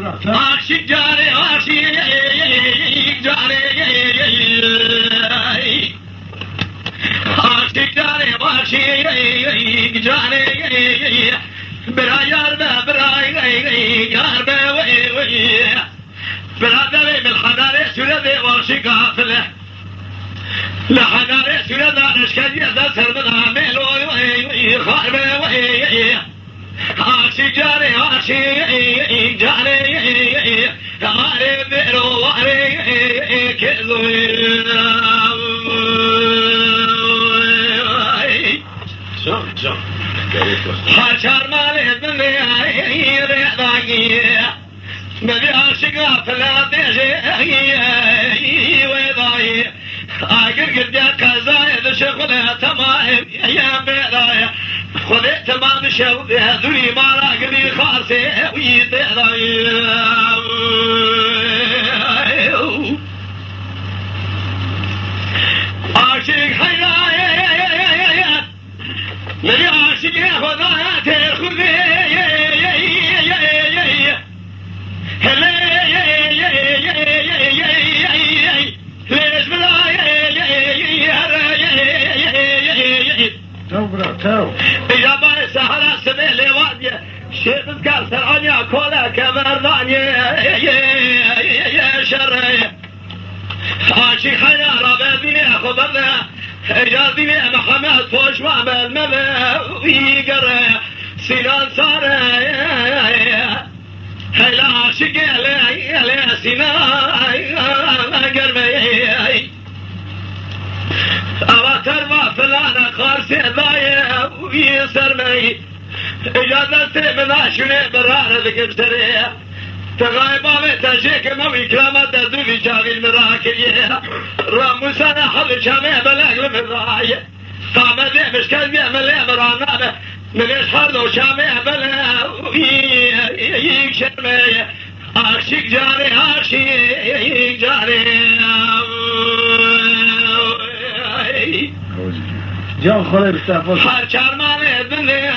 عاشق جاره عاشق جاره عاشق جاره عاشق جاره برا یار برا یار برادر من حناره سوره واشق قافله لحناره سوره دانش کدی از سر بدامل و خاربه عاشق جاره عاشق جاره عاره برو عاره کزوی جان حشر مالت من ریداگی ببی عاشق فلا دیجی ویدایی اگر گردیا کازای دشغله تمام یا بیدایی خودی تمام شود دوری مالا گلی خاصی ویدایی عاشق حیات ببی عاشق خدا تیر خودی يا باي سهرة سبيلي وادية شيخ كاسر عنيا كولا كبرداني يا شري عاشق خيا ربابيني خبرنا اجازيني محمد فوش وعمل مبا ويقري سنان صار هلا عاشق يا سنان قربي اواتر و فلان خارسی دایه ویسر می اجازت مناشونه براره دکم سره تغایبا تجیک موی کرامت دوی چاویل مراکیه راموسان حل شامه بلغل مرایه قامده مشکل بیا ملی مرانه ملیش حردو شامه بلغ یک شرمه عاشق جاره عاشق جاره جان خاله بستفاده هر چرمانه بنده